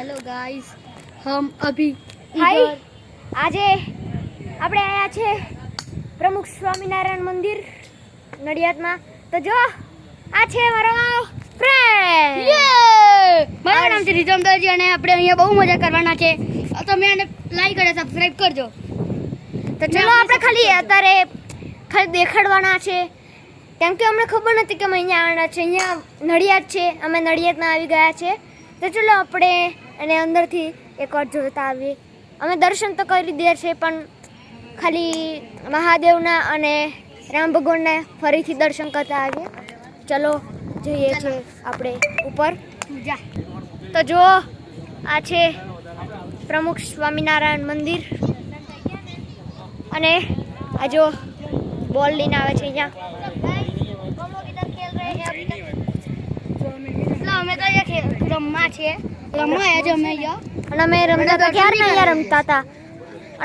Hello guys हम अभी हाय આજે આપણે આયા છે પ્રમુખ સ્વામિનારાયણ મંદિર નડિયાદમાં. તો જો આ છે મારો ફ્રેન્ડ. મારું નામ છે રીતમદાસજી અને આપણે અહીંયા બહુ મજા કરવાના છે. તમે આને લાઈક અને સબસ્ક્રાઇબ કરજો. તો ચલો આપણે ખાલી અત્યારે ખાલી દેખાડવાના છે કેમ કે અમને ખબર નથી કે અમે અહીંયા આવવાના છે. અહીંયા નડિયાદ છે, અમે નડિયાદમાં આવી ગયા છે. તો ચલો આપણે એને અંદરથી એકવાર જોતા આવીએ. અમે દર્શન તો કરી લીધા છે પણ ખાલી મહાદેવના અને રામ ભગવાનના ફરીથી દર્શન કરતા આવીએ. ચલો જઈએ છે આપણે ઉપર. તો જો આ છે પ્રમુખ સ્વામિનારાયણ મંદિર અને આ જો બોલ લઈને આવે છે અહીંયા. અમે તો અહીંયા રમવા છે, રમવા આવ્યા છે અમે અહીંયા. અને અમે રમતા તો ક્યારે અહીંયા રમતા હતા.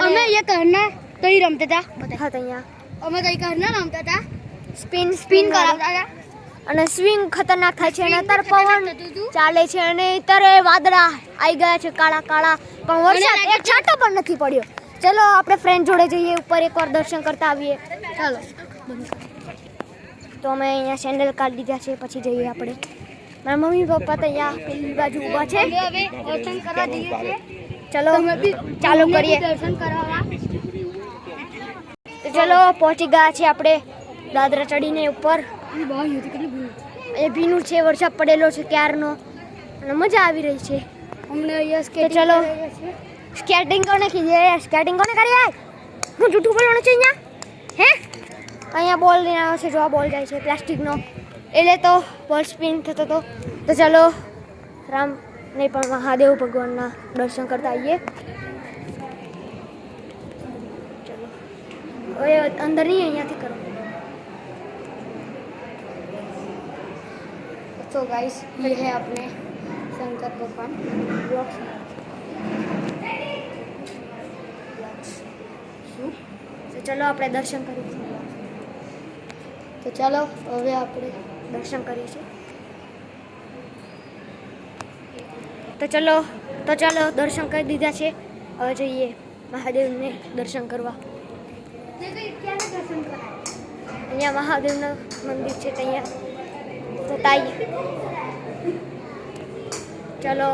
અમે અહીંયા કરના તો ઈ રમતા હતા. હા તો અહીંયા અમે તો કરના રમતા હતા, સ્પિન કરાવતા હતા. અને સ્વિંગ ખતરનાક થાય છે અને અત્યારે પવન ચાલે છે અને અત્યારે વાદળા આવી ગયા છે કાળા કાળા, પણ વરસાદ એક છાંટો પણ નથી પડ્યો. ચલો આપણે ફ્રેન્ડ જોડે જઈએ ઉપર એકવાર દર્શન કરતા આવીએ. ચાલો તો અમે અહીંયા સેન્ડલ કાઢી દીધા છે, પછી જઈએ આપણે. મારા મમ્મી પપ્પા તો અહીંયા પેલી બાજુ ઊભા છે. હવે દર્શન કરવા જઈએ છીએ. ચલો ચાલુ કરીએ. દર્શન કરવા તો ચલો પહોંચી ગયા છે આપણે દાદરા ચડીને ઉપર. એ ભીનું છે, વરસાદ પડેલો છે ક્યારનો અને મજા આવી રહી છે અમને અહીંયા કે ચલો સ્કેટિંગ કોને કીધી? સ્કેટિંગ કોને કરી? હું જૂઠું બોલવાનું છે અહીંયા. હે અહીંયા બોલ લઈને આવ્યો છે. જો આ બોલ જાય છે પ્લાસ્ટિકનો, એટલે તો બોલ સ્પિન થતો હતો. તો ચલો રામ નહીં પણ મહાદેવ ભગવાનના દર્શન કરતા આવીએ. ચલો હવે અંદર નહીં, અહીંયાથી કરો. तो गाइस ये है अपने शंकर भगवान ब्लॉक्स. તો ચલો આપણે દર્શન કરીશું. તો ચાલો હવે આપણે દર્શન કરીએ છીએ. તો ચાલો દર્શન કરી દીધા છે. હવે જઈએ મહાદેવને દર્શન કરવા. અહીંયા મહાદેવનું મંદિર છે, ત્યાં જતા આવીએ. ચલો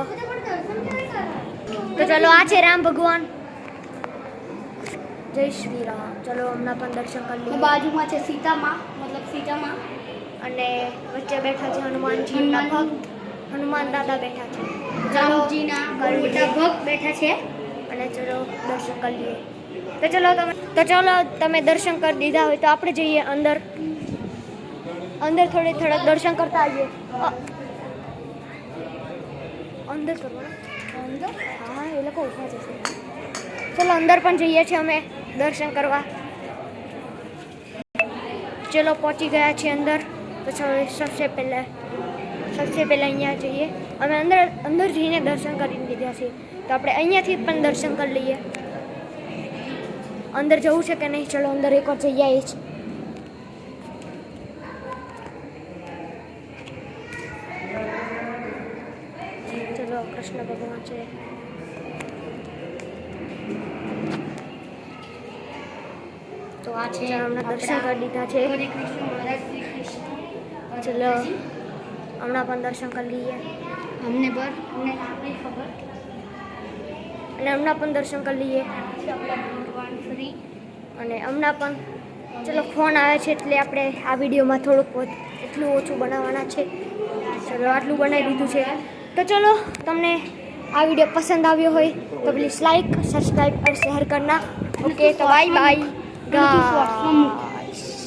તો ચલો આ છે રામ ભગવાન. જય શ્રી રામ. ચલો હમણાં પણ દર્શન કરી લઈએ. બાજુમાં છે સીતામાં, મતલબ સીતામાં, અને વચ્ચે બેઠા છે હનુમાનજીના ભક્ત. હનુમાન દાદા બેઠા છે. રામજીના મોટા ભક્ત બેઠા છે. અને ચલો દર્શન કરી લઈએ. તો ચલો તમે દર્શન કરી દીધા હોય તો આપણે જઈએ અંદર. અંદર થોડેક દર્શન કરતા આવીએ. અંદર કરવાના? હા, એ લોકો ઉભા જશે. ચલો અંદર પણ જઈએ છીએ અમે દર્શન કરવા. ચલો પહોંચી ગયા છીએ અંદર. તો ચલો સબસે પહેલાં અહીંયા જઈએ. અમે અંદર જઈને દર્શન કરી લીધા છે, તો આપણે અહીંયાથી પણ દર્શન કરી લઈએ. અંદર જવું છે કે નહીં? ચલો અંદર એકવાર જઈ આવીએ છીએ. ચલો કૃષ્ણ ભગવાન છે. તો આ છે હમણાં દર્શન કરી દીધા છે. હરે કૃષ્ણ મહારાજ શ્રી કૃષ્ણ. ચલો હમણાં પણ દર્શન કરી લઈએ. અમને આપણી ખબર અને હમણાં પણ દર્શન કરી લઈએ. ભગવાન શ્રી. અને હમણાં પણ ચલો ફોન આવે છે એટલે આપણે આ વિડીયોમાં થોડુંક એટલું ઓછું બનાવવાના છે. ચલો આટલું બનાવી દીધું છે. તો ચલો તમને આ વિડીયો પસંદ આવ્યો હોય તો પ્લીઝ લાઈક, સબસ્ક્રાઈબ और शेयर करना. ओके तो बाय बाय.